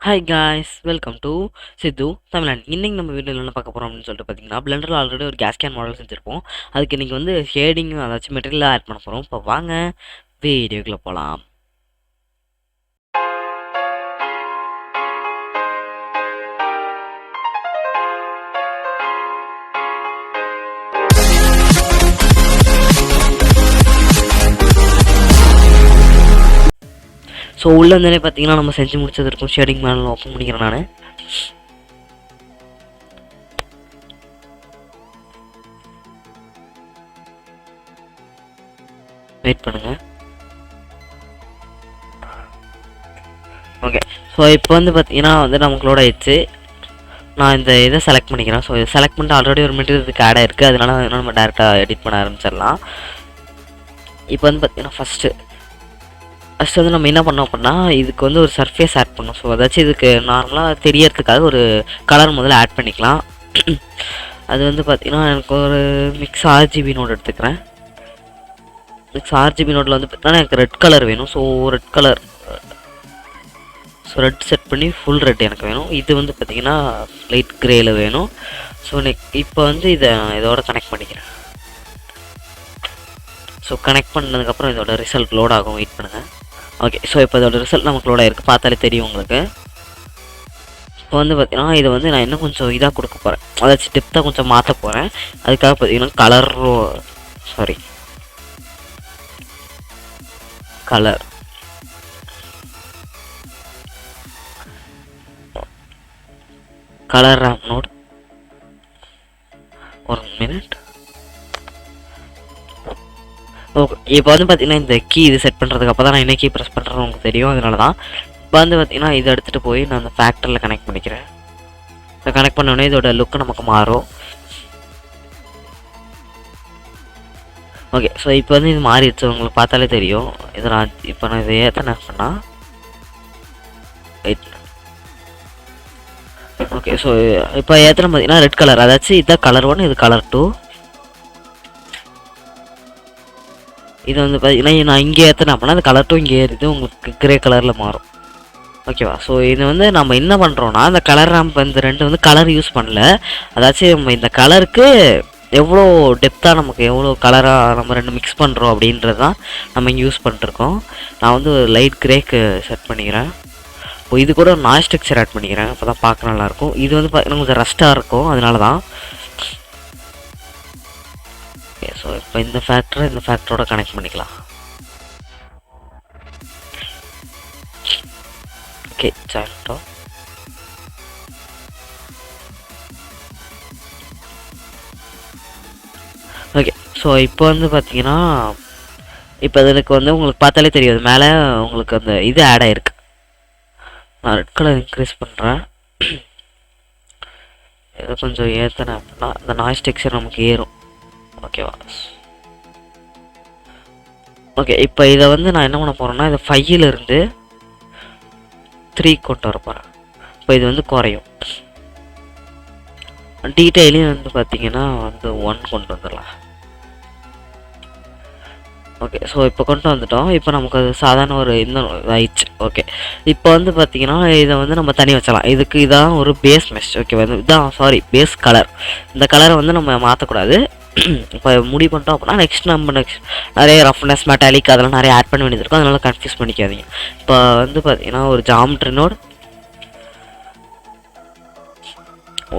Hi guys, welcome to சித்து தமிழன். இன்னைக்கு நம்ம வீடியோவில் என்ன பார்க்க போகிறோம் அப்படின்னு சொல்லிட்டு பார்த்தீங்கன்னா, பிளெண்டரில் ஆல்ரெடி ஒரு கேஸ் கேன் மாடல் செஞ்சுருப்போம். அதுக்கு இன்றைக்கி வந்து ஷேடிங் அதாச்சும் மெட்டீரியலாக ஆட் பண்ண போகிறோம். இப்போ வாங்க வீடியோக்குள்ளே போகலாம். ஸோ உள்ளே இருந்தே பார்த்தீங்கன்னா நம்ம செஞ்சு முடிச்சது இருக்கும். ஷேடிங் மாடல் ஓப்பன் பண்ணிக்கிறேன் நான். வெயிட் பண்ணுங்கள். ஓகே, ஸோ இப்போ வந்து பார்த்தீங்கன்னா நமக்குள்ளோட ஆயிடுச்சு. நான் இந்த இதை செலக்ட் பண்ணிக்கிறேன். ஸோ இதை செலக்ட் பண்ணிட்டு ஆல்ரெடி ஒரு மெட்டீரியலுக்கு ஆட் ஆயிருக்கு. அதனால நம்ம டேரெக்டாக எடிட் பண்ண ஆரம்பிச்சிடலாம். இப்போ வந்து பார்த்தீங்கன்னா ஃபஸ்ட்டு வந்து நம்ம என்ன பண்ணோம் அப்படின்னா, இதுக்கு வந்து ஒரு சர்ஃபேஸ் ஆட் பண்ணோம். ஸோ அதாச்சும் இதுக்கு நார்மலாக தெரியறதுக்காக ஒரு கலர் முதல்ல ஆட் பண்ணிக்கலாம். அது வந்து பார்த்தீங்கன்னா எனக்கு ஒரு மிக்ஸ் ஆர்ஜிபி நோட் எடுத்துக்கிறேன். மிக்ஸ் ஆர்ஜிபி நோட்டில் வந்து பார்த்தீங்கன்னா எனக்கு ரெட் கலர் வேணும். So red colour, so red set பண்ணி ஃபுல் ரெட் எனக்கு வேணும். இது வந்து பார்த்தீங்கன்னா லைட் க்ரேயில் வேணும். ஸோ இப்போ வந்து இதோட கனெக்ட் பண்ணிக்கிறேன். ஸோ கனெக்ட் பண்ணதுக்கப்புறம் இதோட ரிசல்ட் லோட் ஆகும். வெயிட் பண்ணுங்கள். ஓகே, ஸோ இப்போ இதோட ரிசல்ட் நமக்கு லோட் ஆகிருக்கு. பார்த்தாலே தெரியும் உங்களுக்கு. இப்போ வந்து பார்த்தீங்கன்னா இதை வந்து நான் இன்னும் கொஞ்சம் இதாக கொடுக்க போகிறேன். அதாச்சும் டெப்த்தாக கொஞ்சம் மாற்ற போகிறேன். அதுக்காக பார்த்தீங்கன்னா கலர் ரேம் நோட். ஒரு மினிட். ஓகே, இப்போ வந்து பார்த்தீங்கன்னா இந்த கீ இது செட் பண்ணுறதுக்கு அப்போ தான் நான் என்ன கீ ப்ரெஸ் பண்ணுறேன்னு உங்களுக்கு தெரியும். அதனால தான் இப்போ வந்து பார்த்தீங்கன்னா இதை எடுத்துகிட்டு போய் நான் அந்த ஃபேக்டரியில் கனெக்ட் பண்ணிக்கிறேன். இதை கனெக்ட் பண்ணோடனே இதோட லுக்கு நமக்கு மாறும். ஓகே, ஸோ இப்போ வந்து இது மாறிடுச்சு. உங்களுக்கு பார்த்தாலே தெரியும். இதை நான் இப்போ இதை ஏற்ற பண்ணால் ஓகே, ஸோ இப்போ ஏற்றின பார்த்தீங்கன்னா ரெட் கலர், அதாச்சும் இதுதான் கலர் 1, இது கலர் 2. இது வந்து பார்த்தீங்கன்னா நான் இங்கே ஏற்றினா அப்படின்னா அந்த கலர் 2 இங்கே ஏறிது உங்களுக்கு கிரே கலரில் மாறும். ஓகேவா? ஸோ இது வந்து நம்ம என்ன பண்ணுறோன்னா அந்த கலர் ரேம்ப் இந்த ரெண்டு வந்து கலர் யூஸ் பண்ணல. அதாச்சும் நம்ம இந்த கலருக்கு எவ்வளோ டெப்த்தாக நமக்கு எவ்வளோ கலராக நம்ம ரெண்டு மிக்ஸ் பண்ணுறோம் அப்படின்றது தான் நம்ம இங்கே யூஸ் பண்ணிருக்கோம். நான் வந்து ஒரு லைட் கிரேக்கு செட் பண்ணிக்கிறேன். இப்போ இது கூட ஒரு நாய்ஸ் டெக்ஸ்சர் ஆட் பண்ணிக்கிறேன். அப்போ தான் பார்க்க நல்லாயிருக்கும். இது வந்து பார்த்தீங்கன்னா கொஞ்சம் ரஸ்ட்டாக இருக்கும், அதனால தான். ஓகே, ஸோ இப்போ இந்த ஃபேக்டரோட கனெக்ட் பண்ணிக்கலாம். ஓகே, சாப்பிட்டோம். ஓகே, ஸோ இப்போ வந்து பார்த்தீங்கன்னா இப்போ இதுக்கு வந்து உங்களுக்கு பார்த்தாலே தெரியாது, மேலே உங்களுக்கு அந்த இது ஆட் ஆகிருக்கு. நான் ரெட் கலர் இன்க்ரீஸ் பண்ணுறேன். இதை கொஞ்சம் ஏற்றினேன் அப்படின்னா அந்த நாய்ஸ் டெக்ஸ்சர் நமக்கு ஏறும். ஓகேவா? ஓகே, இப்போ இதை வந்து நான் என்ன பண்ண போகிறேன்னா இதை 5லேருந்து 3 கொண்டு வர போகிறேன். இப்போ இது வந்து குறையும். டீட்டெயிலையும் வந்து பார்த்தீங்கன்னா வந்து 1 கொண்டு வந்துடலாம். ஓகே, ஸோ இப்போ கொண்டு வந்துட்டோம். இப்போ நமக்கு அது சாதாரண ஒரு இந்த ஆயிடுச்சு. ஓகே, இப்போ வந்து பார்த்தீங்கன்னா இதை வந்து நம்ம தனி வச்சலாம். இதுக்கு இதான் ஒரு பேஸ் மெஷ். ஓகே, வந்து இதான் பேஸ் கலர். இந்த கலரை வந்து நம்ம மாற்றக்கூடாது. இப்போ முடிவு பண்ணிட்டோம் அப்படின்னா நெக்ஸ்ட் நிறைய ரஃப்னஸ் மெட்டாலிக் அதெல்லாம் நிறைய ஆட் பண்ண வேண்டியது இருக்கும். அதனால கன்ஃபியூஸ் பண்ணிக்காதீங்க. இப்போ வந்து பார்த்தீங்கன்னா ஒரு ஜாமெட்ரி நோட்,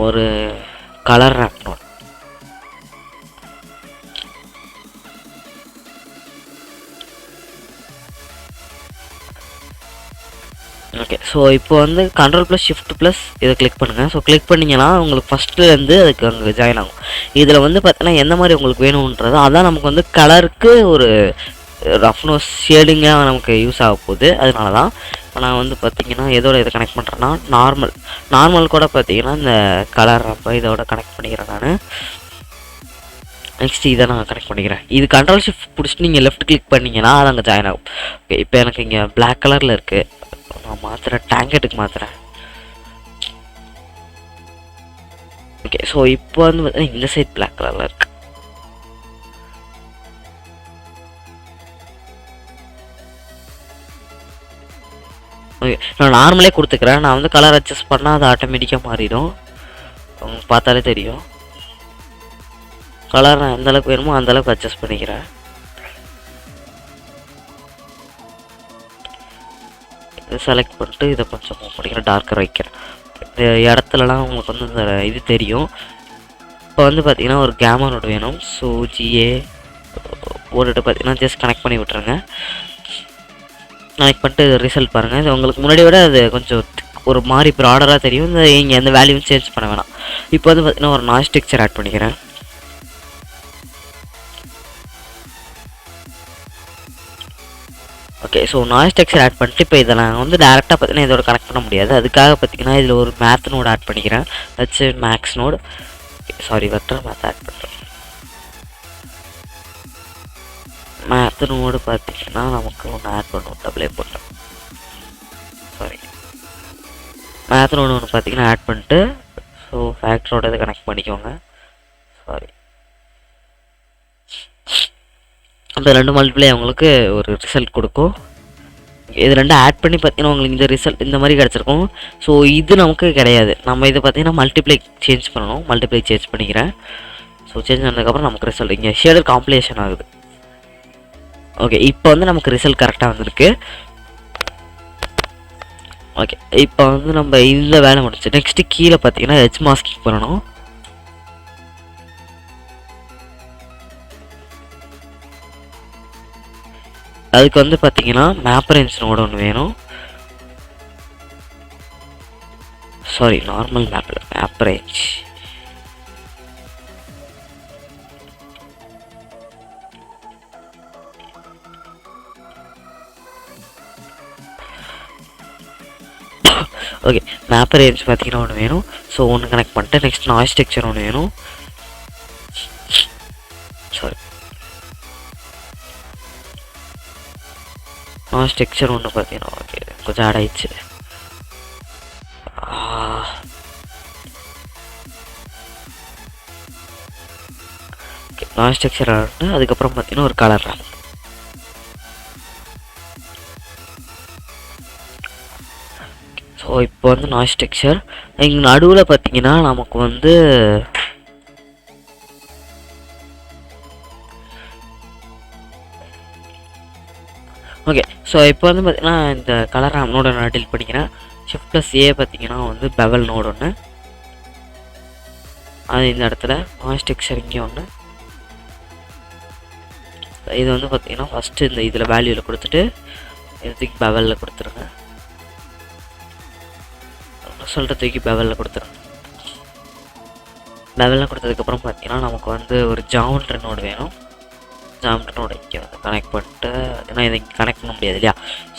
ஒரு colour ramp node. Okay, so இப்போ வந்து Ctrl+Shift+ இதை கிளிக் பண்ணுங்கள். ஸோ கிளிக் பண்ணிங்கன்னா உங்களுக்கு ஃபஸ்ட்டுலேருந்து அதுக்கு அங்கே ஜாயின் ஆகும். இதில் வந்து பார்த்தீங்கன்னா எந்த மாதிரி உங்களுக்கு வேணுன்றதோ அதான் நமக்கு வந்து கலருக்கு ஒரு ரஃப்னஸ் ஷேடிங்காக நமக்கு யூஸ் ஆக போகுது. அதனால தான் இப்போ நான் வந்து பார்த்தீங்கன்னா எதோட இதை கனெக்ட் பண்ணுறேன்னா நார்மல் கூட பார்த்தீங்கன்னா இந்த கலர் அப்போ இதோட கனெக்ட் பண்ணிக்கிறேன் நான். நெக்ஸ்ட் இதை நான் கனெக்ட் பண்ணிக்கிறேன். இது Ctrl+Shift பிடிச்சிட்டு நீங்கள் லெஃப்ட் கிளிக் பண்ணிங்கன்னா அது அங்கே ஜாயின் ஆகும். ஓகே, இப்போ எனக்கு இங்கே பிளாக் கலரில் இருக்குது. நான் மாற்றுறேன், டேங்கெட்டுக்கு மாற்றுறேன். ஓகே, ஸோ இப்போ வந்து பார்த்தீங்கன்னா இந்த சைட் பிளாக் கலரில் இருக்கு. ஓகே, நான் நார்மலே கொடுத்துக்கிறேன். நான் வந்து கலர் அட்ஜஸ்ட் பண்ணால் அது ஆட்டோமேட்டிக்காக மாறிடும். உங்களுக்கு பார்த்தாலே தெரியும். கலர் நான் எந்தளவுக்கு வேணுமோ அந்தளவுக்கு அட்ஜஸ்ட் பண்ணிக்கிறேன். இதை செலக்ட் பண்ணிட்டு இதை கொஞ்சம் மூவ் பண்ணிக்கிறேன், டார்க்கர் வைக்கிறேன். இந்த இடத்துலலாம் உங்களுக்கு வந்து இந்த இது தெரியும். இப்போ வந்து பார்த்தீங்கன்னா ஒரு கேமா நோட் வேணும். ஸோ ஜிஏ போட்டுட்டு பார்த்தீங்கன்னா ஜஸ்ட் கனெக்ட் பண்ணி விட்டுருங்க. கனெக்ட் பண்ணிட்டு ரிசல்ட் பாருங்கள். இது உங்களுக்கு முன்னாடி விட அது கொஞ்சம் ஒரு மாதிரி ப்ராடராக தெரியும். இந்த இங்கே எந்த வேல்யூவும் சேஞ்ச் பண்ண வேணாம். இப்போ வந்து பார்த்தீங்கன்னா ஒரு நாய்ஸ் டெக்ஸ்சர் ஆட் பண்ணிக்கிறேன். Okay, so noise texture add பண்ணிட்டு இப்போ இதை நான் வந்து டேரெக்டாக பார்த்தீங்கன்னா இதோட கனெக்ட் பண்ண முடியாது. அதுக்காக பார்த்தீங்கன்னா இதில் ஒரு மேத் நோடு ஆட் பண்ணிக்கிறேன். ஹச் max node, sorry vector math add பண்ணுறேன். மேத் நோடு பார்த்தீங்கன்னா நமக்கு ஒன்று ஆட் பண்ணுவோம், டபுளே போட்டோம். சாரி, மேத் நோடு ஒன்று பார்த்தீங்கன்னா ஆட் பண்ணிட்டு ஸோ ஃபேக்டரோட இதை கனெக்ட் பண்ணிக்கோங்க. சாரி, அந்த ரெண்டு மல்டிப்ளை அவங்களுக்கு ஒரு ரிசல்ட் கொடுக்கும். இது ரெண்டு ஆட் பண்ணி பார்த்தீங்கன்னா உங்களுக்கு இந்த ரிசல்ட் இந்த மாதிரி கிடச்சிருக்கும். ஸோ இது நமக்கு கிடையாது. நம்ம இதை பார்த்தீங்கன்னா மல்டிப்ளை சேஞ்ச் பண்ணணும். மல்டிப்ளை சேஞ்ச் பண்ணிக்கிறேன். ஸோ சேஞ்ச் பண்ணதுக்கப்புறம் நமக்கு ரிசல்ட் இங்கே ஷேடர் காம்ப்ளிகேஷன் ஆகுது. ஓகே, இப்போ வந்து நமக்கு ரிசல்ட் கரெக்டாக வந்திருக்கு. ஓகே, இப்போ வந்து நம்ம இந்த வேலை முடிச்சு நெக்ஸ்ட்டு கீழே பார்த்தீங்கன்னா எட்ஜ் மாஸ்கிங் பண்ணணும். அதுக்கு வந்து பார்த்தீங்கன்னா மேப் ரேஞ்ச் நோடு ஒன்று வேணும். Sorry, normal map range. Okay, map range பார்த்தீங்கன்னா ஒன்று வேணும். ஸோ ஒன்று கனெக்ட் பண்ணிட்டு நெக்ஸ்ட் நாய்ஸ் டெக்ஸ்சர் ஒன்று வேணும். சாரி, நாய்ஸ் டெக்ஸ்சர் ஒன்று பார்த்தீங்கன்னா ஓகே கொஞ்சம் ஆட் ஆயிடுச்சு. ஓகே, நாய்ஸ் டெக்ஸ்சர் ஆட்டு அதுக்கப்புறம் பார்த்தீங்கன்னா ஒரு கலர் ரேம். ஸோ இப்போ வந்து நாய்ஸ் டெக்ஸ்சர் இங்கே நடுவில் பார்த்தீங்கன்னா நமக்கு வந்து ஓகே. ஸோ இப்போ வந்து பார்த்தீங்கன்னா இந்த கலர் ரேம் நோட நான் டெலிட் பண்ணிக்கிறேன். ஷிஃப்ட் ப்ளஸ் ஏ பார்த்தீங்கன்னா வந்து பெவல் நோடு ஒன்று, அது இந்த இடத்துல நாய்ஸ் டெக்ஸ்சர் இங்கே ஒன்று. இது வந்து பார்த்தீங்கன்னா ஃபஸ்ட்டு இந்த இதில் வேல்யூவில் கொடுத்துட்டு இதுக்கு பெவலில் கொடுத்துருங்க. ரிசல்ட்டை தூக்கி பெவலில் கொடுத்துருங்க. பெவலில் கொடுத்ததுக்கப்புறம் பார்த்தீங்கன்னா நமக்கு வந்து ஒரு ஜாமெட்ரி நோடு வேணும். ஜாமெட்ரி நோடு இங்கே வந்து கனெக்ட் பண்ணிட்டு, ஏன்னா இதை கனெக்ட் பண்ண முடியாது இல்லையா.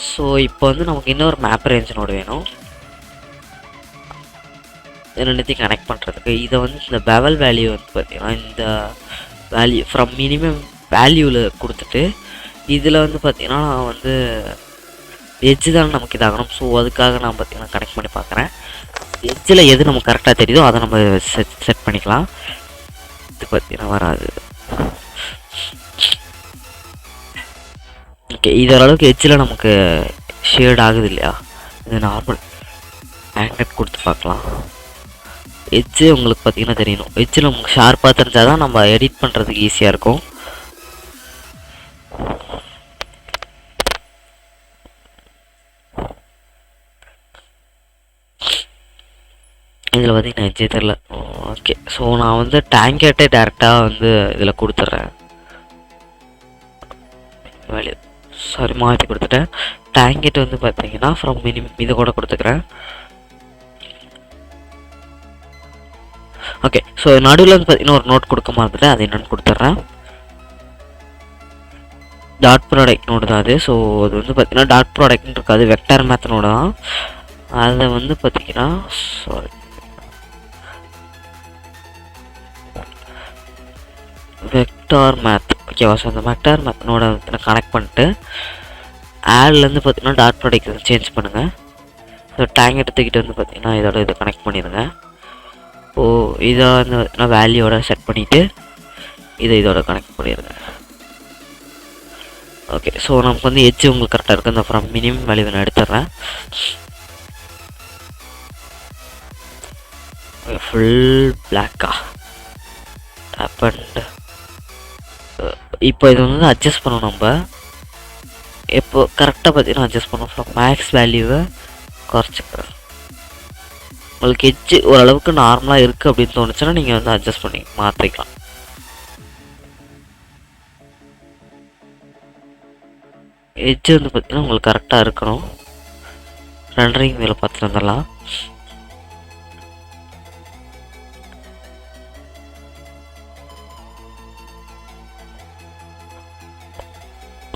ஸோ இப்போ வந்து நமக்கு இன்னொரு மேப் ரேஞ்ச் நோடு வேணும் ரெண்டுத்தையும் கனெக்ட் பண்ணுறதுக்கு. இதை வந்து இந்த பெவல் வேல்யூ வந்து பார்த்தீங்கன்னா இந்த வேல்யூ ஃப்ரம் மினிமம் வேல்யூவில் கொடுத்துட்டு இதில் வந்து பார்த்தீங்கன்னா நான் வந்து எட்ஜு தான் நமக்கு இதாகணும். ஸோ அதுக்காக நான் பார்த்தீங்கன்னா கனெக்ட் பண்ணி பார்க்குறேன். எட்ஜில் எது நமக்கு கரெக்டாக தெரியுதோ அதை நம்ம செட் பண்ணிக்கலாம். இது பார்த்தீங்கன்னா வராது. ஓகே, இது ஓரளவுக்கு எட்ஜில் நமக்கு ஷேட் ஆகுது இல்லையா. இது நார்மல் மேக்னெட் கொடுத்து பார்க்கலாம். எட்ஜு உங்களுக்கு பார்த்தீங்கன்னா தெரியணும். எட்ஜில் நமக்கு ஷார்ப்பாக தெரிஞ்சால் தான் நம்ம எடிட் பண்ணுறதுக்கு ஈஸியாக இருக்கும். இதில் பார்த்தீங்கன்னா எட்ஜே தெரில. ஓகே, ஸோ நான் வந்து டேங்கெட்டே டேரெக்டாக வந்து இதில் கொடுத்துட்றேன். வேல்யூ சாரி மாற்றி கொடுத்துட்டேன். டேங்கெட் வந்து பார்த்தீங்கன்னா ஃப்ரம் மினிமம் இதை கூட கொடுத்துக்கிறேன். ஓகே, ஸோ நடுவில் வந்து பார்த்தீங்கன்னா ஒரு நோட் கொடுக்க மாதிரி அது என்னென்னு கொடுத்துட்றேன். டாட் ப்ராடக்ட் நோடு தான் அது. ஸோ அது வந்து பார்த்தீங்கன்னா டாட் ப்ராடக்ட்னு இருக்காது, வெக்டர் மேத் நோடு தான். அதை வந்து பார்த்தீங்கன்னா சாரி வெக்டார் மேத். ஓகேவா. ஸோ அந்த வெக்டார் மேத்னோட நான் கனெக்ட் பண்ணிட்டு ஆட்லேருந்து பார்த்தீங்கன்னா டாட் ப்ராடக்ட் சேஞ்ச் பண்ணுங்கள். ஸோ டேங் எடுத்துக்கிட்டு வந்து பார்த்தீங்கன்னா இதோட இதை கனெக்ட் பண்ணிடுங்க. ஓ, இதை வந்து பார்த்தீங்கன்னா வேல்யூவோட செட் பண்ணிவிட்டு இதை இதோட கனெக்ட் பண்ணிடுங்க. ஓகே, ஸோ நமக்கு வந்து எட்ஜ் உங்களுக்கு கரெக்டாக இருக்குது. இந்த ஃப்ரம் மினிமம் வேல்யூ நான் எடுத்துடுறேன். ஃபுல் பிளாக்கா டேப் அண்ட் இப்போ இது வந்து அட்ஜஸ்ட் பண்ணணும் நம்ம. இப்போ கரெக்டாக பார்த்தீங்கன்னா அட்ஜஸ்ட் பண்ணணும். ஃப்ரம் மேக்ஸ் வேல்யூவை குறைச்சிக்கிறேன். உங்களுக்கு எட்ஜு ஓரளவுக்கு நார்மலாக இருக்குது அப்படின்னு தோணுச்சுன்னா நீங்கள் வந்து அட்ஜஸ்ட் பண்ணி மாற்றிக்கலாம். எட்ஜு வந்து பார்த்தீங்கன்னா உங்களுக்கு கரெக்டாக இருக்கணும். ரெண்டரிங் மேலே பார்த்துட்டு வந்துடலாம்.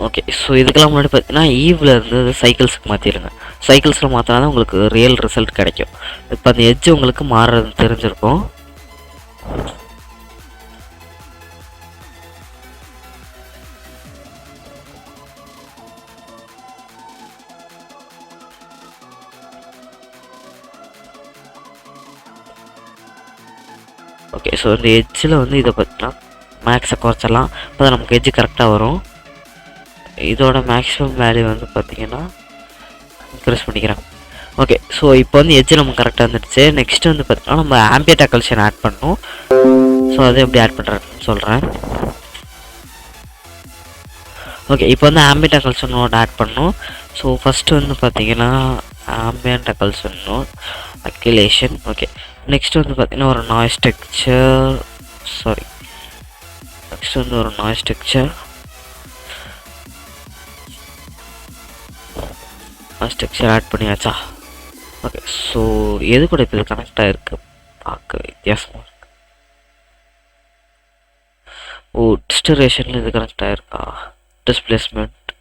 ஓகே, ஸோ இதுக்கெல்லாம் முன்னாடி பார்த்தீங்கன்னா ஈவில் இருந்து சைக்கிள்ஸுக்கு மாற்றிடுங்க. சைக்கிள்ஸில் மாற்றினா தான் உங்களுக்கு ரியல் ரிசல்ட் கிடைக்கும். இப்போ அந்த எட்ஜ் உங்களுக்கு மாறுறது தெரிஞ்சிருக்கும். ஓகே, ஸோ இந்த எட்ஜில் வந்து இதை பார்த்தீங்கன்னா மேக்ஸை குறைச்சிடலாம். அப்போ தான் நமக்கு எட்ஜு கரெக்டாக வரும். இதோட மேக்ஸிமம் வேல்யூ வந்து பார்த்தீங்கன்னா இன்க்ரீஸ் பண்ணிக்கிறேன். ஓகே, ஸோ இப்போ வந்து எட்ஜு நமக்கு கரெக்டாக வந்துடுச்சு. நெக்ஸ்ட்டு வந்து பார்த்தீங்கன்னா நம்ம ஆம்பியன்ட் அக்கல்ஷன் ஆட் பண்ணணும். ஸோ அதை எப்படி ஆட் பண்ணுறேன்னு சொல்கிறேன். ஓகே, இப்போ வந்து ஆம்பியன்ட் அக்கல்ஷனோட ஆட் பண்ணணும். ஸோ ஃபஸ்ட்டு வந்து பார்த்தீங்கன்னா ambient occlusion node occlusion. Okay, next வந்து பார்த்தீங்கன்னா ஒரு நாய்ஸ் டெக்ஸ்சர். நெக்ஸ்ட் வந்து ஒரு நாய்ஸ் டெக்ஸ்சர். ஸ்ட்ரக்சர் ஆட் பண்ணியாச்சா? ஓகே, ஸோ எது கூட இப்போ இது கனெக்டாக இருக்குது பார்க்க வித்தியாசமாக இருக்குது. ஓ, டிஸ்டரேஷனில் இது கனெக்ட் ஆகிருக்கா? டிஸ்பிளேஸ்மெண்ட்.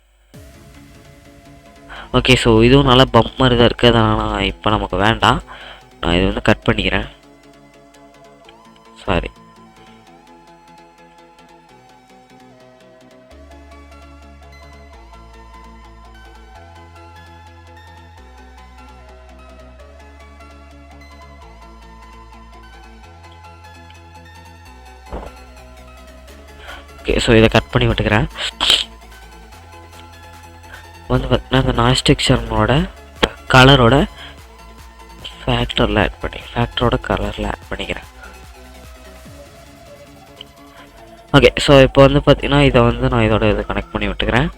ஓகே, ஸோ இதுவும் நல்லா பம்ப் மாதிரி தான் இருக்குது. அதனால் இப்போ நமக்கு வேண்டாம். நான் இது வந்து கட் பண்ணிக்கிறேன். சாரி. ஓகே, ஸோ இதை கட் பண்ணி விட்டுக்கிறேன். வந்து பார்த்தீங்கன்னா இந்த நாய்ஸ் டெக்ஸ்சரோட கலரோட ஃபேக்டரோட கலரில் ஆட் பண்ணிக்கிறேன். ஓகே, ஸோ இப்போ வந்து பார்த்தீங்கன்னா இதை வந்து நான் இதோட இதை கனெக்ட் பண்ணி விட்டுக்கிறேன்.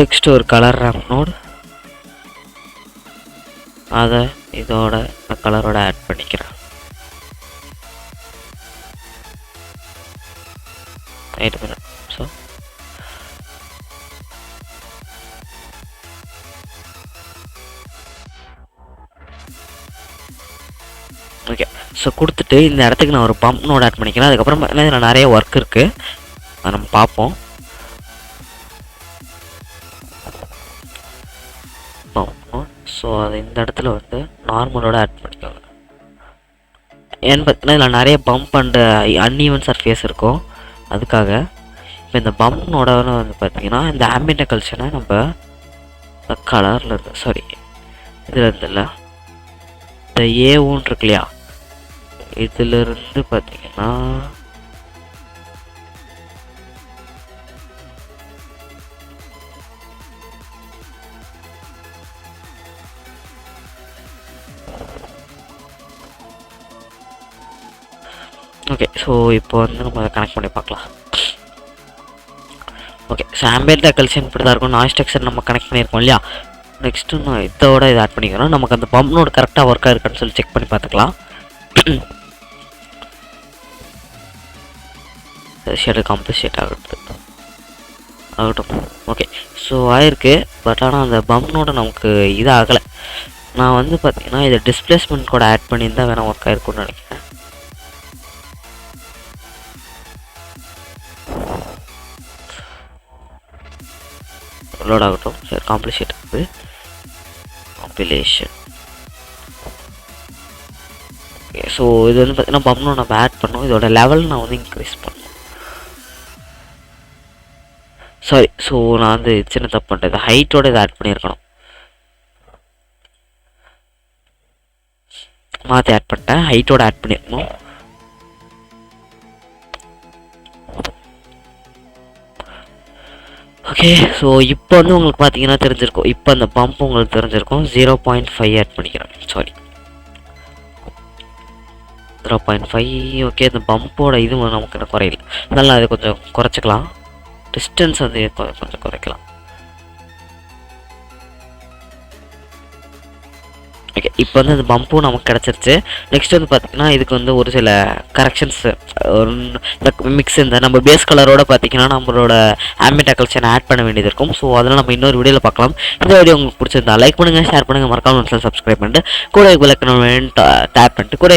நெக்ஸ்ட் ஒரு கலர் ரேம்ப் நோட், அதை இதோட கலரோட ஆட் பண்ணிக்கிறேன். ஸோ ஓகே, ஸோ கொடுத்துட்டு இந்த இடத்துக்கு நான் ஒரு பம்ப் நோட் ஆட் பண்ணிக்கிறேன். அதுக்கப்புறம் பார்த்தீங்கன்னா இதில் நிறைய ஒர்க் இருக்குது, அதை நம்ம பார்ப்போம். பம்ப் நோட், ஸோ அது இந்த இடத்துல வந்து நார்மலோட ஆட் பண்ணிக்கோங்க. ஏன்னு பார்த்தீங்கன்னா இதில் நிறைய பம்ப் அண்ட் அன்ஈவன் சர்ஃபேஸ் இருக்கும். அதுக்காக இப்போ இந்த பம்ப்னோட வந்து பார்த்தீங்கன்னா இந்த ஆம்பியன்ட் அக்கல்ஷனை நம்ம கலரில் இருந்து இதில் இருந்தில்ல இந்த ஏவும் இருக்கு இல்லையா, இதிலிருந்து பார்த்தீங்கன்னா ஓகே, ஸோ இப்போ வந்து நம்ம கனெக்ட் பண்ணி பார்க்கலாம். ஓகே, ஸோ ஆம்பியன்ட் அக்கல்ஷன் இப்படி தான் இருக்கும். நாய்ஸ் டெக்ஸ்சர் நம்ம கனெக்ட் பண்ணியிருக்கோம் இல்லையா. நெக்ஸ்ட்டு நான் இதோட இதை ஆட் பண்ணிக்கிறோம். நமக்கு அந்த பம்ப் நோட் கரெக்டாக ஒர்க் ஆகிருக்குன்னு சொல்லி செக் பண்ணி பார்த்துக்கலாம். ஷேடு காம்பன்சேட் ஆகட்டும். ஓகே, ஸோ ஆயிருக்கு. பட் ஆனால் அந்த பம்ப் நோட நமக்கு இது ஆகலை. நான் வந்து பார்த்தீங்கன்னா இதை டிஸ்பிளேஸ்மெண்ட் கூட ஆட் பண்ணியிருந்தால் வேணால் ஒர்க் ஆகிருக்குன்னு நினைக்கிறேன். லோட் ஆகட்டும். சரி, காம்ப்ளிகேட் இருக்குது. காம்பிலேஷன். ஓகே, ஸோ இது வந்து பார்த்தீங்கன்னா பம்ப்னு நம்ம ஆட் பண்ணோம். இதோட லெவல் நான் வந்து இன்க்ரீஸ் பண்ணணும். சாரி, ஸோ நான் வந்து சின்ன தப்பு பண்ணிட்டேன். ஹைட்டோட இதை ஆட் பண்ணியிருக்கணும். மாற்றி ஆட் பண்ணிட்டேன். ஹைட்டோட ஆட் பண்ணியிருக்கணும். ஓகே, ஸோ இப்போ வந்து உங்களுக்கு பார்த்தீங்கன்னா தெரிஞ்சிருக்கும். இப்போ அந்த பம்ப் உங்களுக்கு தெரிஞ்சிருக்கும். 0.5 ஆட் பண்ணிக்கிறேன். சாரி, 0.5. ஓகே, இந்த பம்போட இது நமக்கு என்ன குறையில, அதனால் அதை கொஞ்சம் குறைச்சிக்கலாம். டிஸ்டன்ஸ் வந்து கொஞ்சம் குறைக்கலாம். ஓகே, இப்போ வந்து அந்த பம்பும் நமக்கு கிடச்சிருச்சு. நெக்ஸ்ட் வந்து பார்த்திங்கன்னா இதுக்கு வந்து ஒரு சில கரெக்ஷன்ஸு, மிக்ஸ் இந்த நம்ம பேஸ் கலரோட பார்த்திங்கன்னா நம்மளோட ஆம்பியன்ட் கலெக்ஷன் ஆட் பண்ண வேண்டியது இருக்கும். ஸோ அதெல்லாம் நம்ம இன்னொரு வீடியோவில் பார்க்கலாம். இந்த வீடியோ உங்களுக்கு பிடிச்சிருந்தா லைக் பண்ணுங்கள், ஷேர் பண்ணுங்கள், மறக்காமல் சப்ஸ்கிரைப் பண்ணிட்டு கூட டேப் பண்ணிட்டு கூட